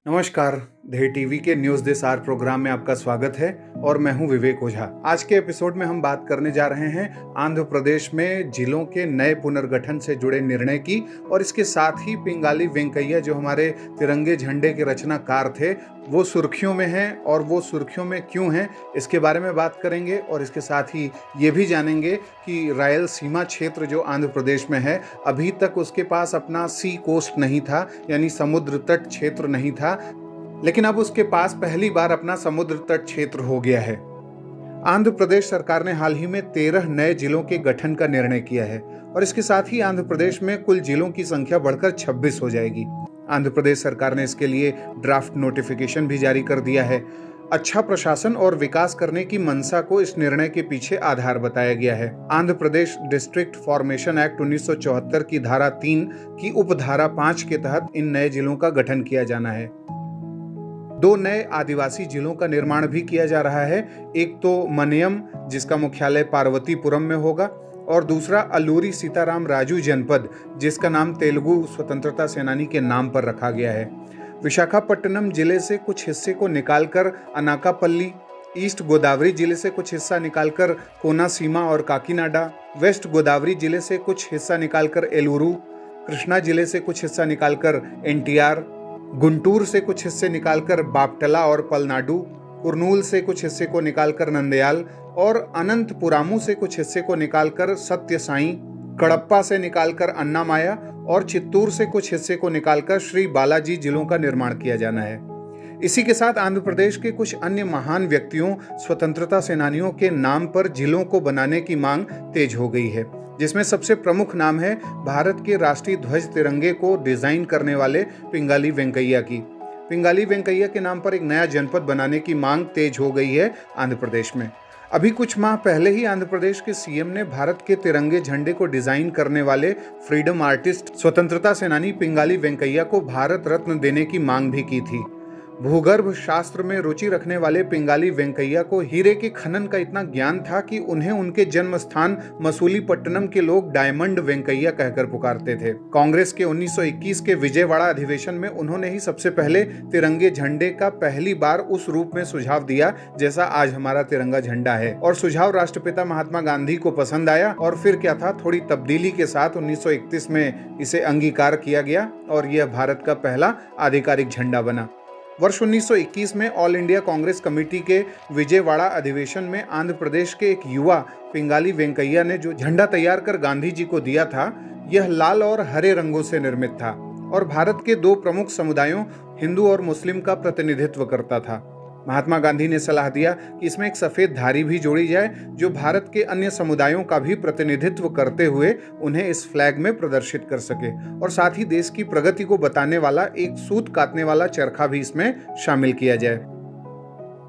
नमस्कार। धे टीवी के न्यूज दिस आवर प्रोग्राम में आपका स्वागत है और मैं हूं विवेक ओझा। आज के एपिसोड में हम बात करने जा रहे हैं आंध्र प्रदेश में जिलों के नए पुनर्गठन से जुड़े निर्णय की और इसके साथ ही पिंगाली वेंकैया जो हमारे तिरंगे झंडे के रचनाकार थे वो सुर्खियों में हैं और वो सुर्खियों में क्यों हैं इसके बारे में बात करेंगे। और इसके साथ ही ये भी जानेंगे कि रायलसीमा क्षेत्र जो आंध्र प्रदेश में है अभी तक उसके पास अपना सी कोस्ट नहीं था, यानी समुद्र तट क्षेत्र नहीं था, लेकिन अब उसके पास पहली बार अपना समुद्र तट क्षेत्र हो गया है। आंध्र प्रदेश सरकार ने हाल ही में 13 नए जिलों के गठन का निर्णय किया है और इसके साथ ही आंध्र प्रदेश में कुल जिलों की संख्या बढ़कर 26 हो जाएगी। आंध्र प्रदेश सरकार ने इसके लिए ड्राफ्ट नोटिफिकेशन भी जारी कर दिया है। अच्छा प्रशासन और विकास करने की मंशा को इस निर्णय के पीछे आधार बताया गया है। Andhra Pradesh district formation act 1974 की धारा 3 की उपधारा 5 के तहत इन नए जिलों का गठन किया जाना है। 2 नए आदिवासी जिलों का निर्माण भी किया जा रहा है। एक तो मनियम जिसका मुख्यालय पार्वतीपुरम में होगा और दूसरा अलूरी सीताराम राजू जनपद जिसका नाम तेलुगु स्वतंत्रता सेनानी के नाम पर रखा गया है। विशाखापट्टनम जिले से कुछ हिस्से को निकालकर अनाकापल्ली, ईस्ट गोदावरी जिले से कुछ हिस्सा निकालकर कोनासीमा और काकीनाडा, वेस्ट गोदावरी जिले से कुछ हिस्सा निकालकर एलुरु, कृष्णा जिले से कुछ हिस्सा निकालकर एनटीआर, गुंटूर से कुछ हिस्से निकालकर बापटला और पलनाडु, कुर्नूल से कुछ हिस्से को निकालकर नंदयाल और अनंतपुरामू से कुछ हिस्से को निकालकर सत्य साई, कड़प्पा से निकालकर अन्नामाया और चित्तूर से कुछ हिस्से को निकालकर श्री बालाजी जिलों का निर्माण किया जाना है। इसी के साथ आंध्र प्रदेश के कुछ अन्य महान व्यक्तियों, स्वतंत्रता सेनानियों के नाम पर जिलों को बनाने की मांग तेज हो गई है, जिसमें सबसे प्रमुख नाम है भारत के राष्ट्रीय ध्वज तिरंगे को डिजाइन करने वाले पिंगाली वेंकैया की। पिंगाली वेंकैया के नाम पर एक नया जनपद बनाने की मांग तेज हो गई है आंध्र प्रदेश में। अभी कुछ माह पहले ही आंध्र प्रदेश के सीएम ने भारत के तिरंगे झंडे को डिजाइन करने वाले फ्रीडम आर्टिस्ट, स्वतंत्रता सेनानी पिंगाली वेंकैया को भारत रत्न देने की मांग भी की थी। भूगर्भ शास्त्र में रुचि रखने वाले पिंगाली वेंकैया को हीरे के खनन का इतना ज्ञान था कि उन्हें उनके जन्म स्थान मसूलीपट्टनम के लोग डायमंड वेंकैया कहकर पुकारते थे। कांग्रेस के 1921 के विजयवाड़ा अधिवेशन में उन्होंने ही सबसे पहले तिरंगे झंडे का पहली बार उस रूप में सुझाव दिया जैसा आज हमारा तिरंगा झंडा है, और सुझाव राष्ट्रपिता महात्मा गांधी को पसंद आया और फिर क्या था, थोड़ी तब्दीली के साथ 1931 में इसे अंगीकार किया गया और यह भारत का पहला आधिकारिक झंडा बना। वर्ष 1921 में ऑल इंडिया कांग्रेस कमेटी के विजयवाड़ा अधिवेशन में आंध्र प्रदेश के एक युवा पिंगाली वेंकैया ने जो झंडा तैयार कर गांधी जी को दिया था, यह लाल और हरे रंगों से निर्मित था और भारत के 2 प्रमुख समुदायों हिंदू और मुस्लिम का प्रतिनिधित्व करता था। महात्मा गांधी ने सलाह दिया कि इसमें एक सफेद धारी भी जोड़ी जाए जो भारत के अन्य समुदायों का भी प्रतिनिधित्व करते हुए उन्हें इस फ्लैग में प्रदर्शित कर सके, और साथ ही देश की प्रगति को बताने वाला एक सूत काटने वाला चरखा भी इसमें शामिल किया जाए।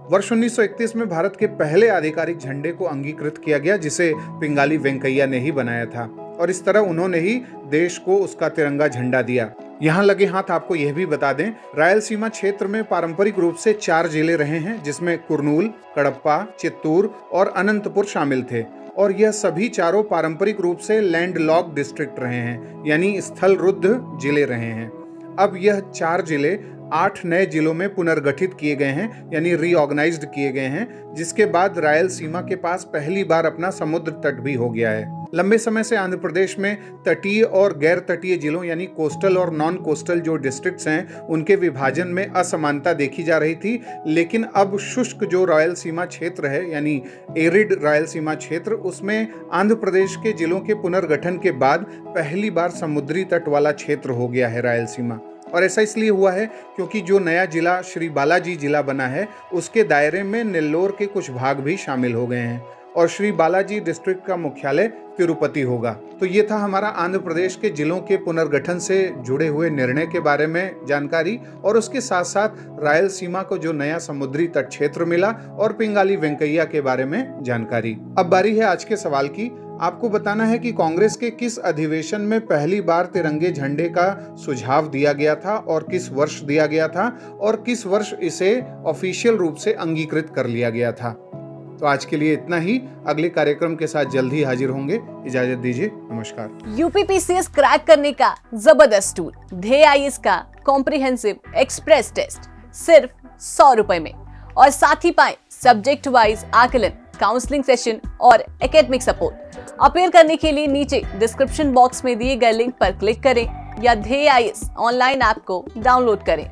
वर्ष 1931 में भारत के पहले आधिकारिक झंडे को अंगीकृत किया गया जिसे पिंगाली वेंकैया ने ही बनाया था और इस तरह उन्होंने ही देश को उसका तिरंगा झंडा दिया। यहाँ लगे हाथ आपको यह भी बता दें, रायलसीमा क्षेत्र में पारंपरिक रूप से 4 जिले रहे हैं जिसमें कुर्नूल, कड़प्पा, चित्तूर और अनंतपुर शामिल थे, और यह सभी चारों पारंपरिक रूप से लैंडलॉक्ड डिस्ट्रिक्ट रहे हैं, यानी स्थलरुद्ध जिले रहे हैं। अब यह 4 जिले 8 नए जिलों में पुनर्गठित किए गए हैं, यानी रीऑर्गेनाइज्ड किए गए हैं, जिसके बाद रायलसीमा के पास पहली बार अपना समुद्र तट भी हो गया है। लंबे समय से आंध्र प्रदेश में तटीय और गैर तटीय जिलों यानी कोस्टल और नॉन कोस्टल जो डिस्ट्रिक्ट्स हैं उनके विभाजन में असमानता देखी जा रही थी, लेकिन अब शुष्क जो रायलसीमा क्षेत्र है यानी एरिड रायलसीमा क्षेत्र, उसमें आंध्र प्रदेश के जिलों के पुनर्गठन के बाद पहली बार समुद्री तट वाला क्षेत्र हो गया है रायलसीमा। और ऐसा इसलिए हुआ है क्योंकि जो नया जिला श्री बालाजी जिला बना है उसके दायरे में नेल्लोर के कुछ भाग भी शामिल हो गए हैं और श्री बालाजी डिस्ट्रिक्ट का मुख्यालय तिरुपति होगा। तो ये था हमारा आंध्र प्रदेश के जिलों के पुनर्गठन से जुड़े हुए निर्णय के बारे में जानकारी, और उसके साथ साथ रायलसीमा को जो नया समुद्री तट क्षेत्र मिला और पिंगाली वेंकैया के बारे में जानकारी। अब बारी है आज के सवाल की। आपको बताना है कि कांग्रेस के किस अधिवेशन में पहली बार तिरंगे झंडे का सुझाव दिया गया था और किस वर्ष दिया गया था और किस वर्ष इसे ऑफिशियल रूप से अंगीकृत कर लिया गया था। तो आज के लिए इतना ही। अगले कार्यक्रम के साथ जल्द ही हाजिर होंगे। इजाजत दीजिए, नमस्कार। यूपीपीसीएस क्रैक करने का जबरदस्त टूल ध्येय आईएएस का कॉम्प्रिहेंसिव एक्सप्रेस टेस्ट सिर्फ 100 रुपए में, और साथ ही पाएं सब्जेक्ट वाइज आकलन, काउंसलिंग सेशन और एकेडमिक सपोर्ट। अपेयर करने के लिए नीचे डिस्क्रिप्शन बॉक्स में दिए गए लिंक पर क्लिक करें या ध्येय आईएएस ऑनलाइन ऐप को डाउनलोड करें।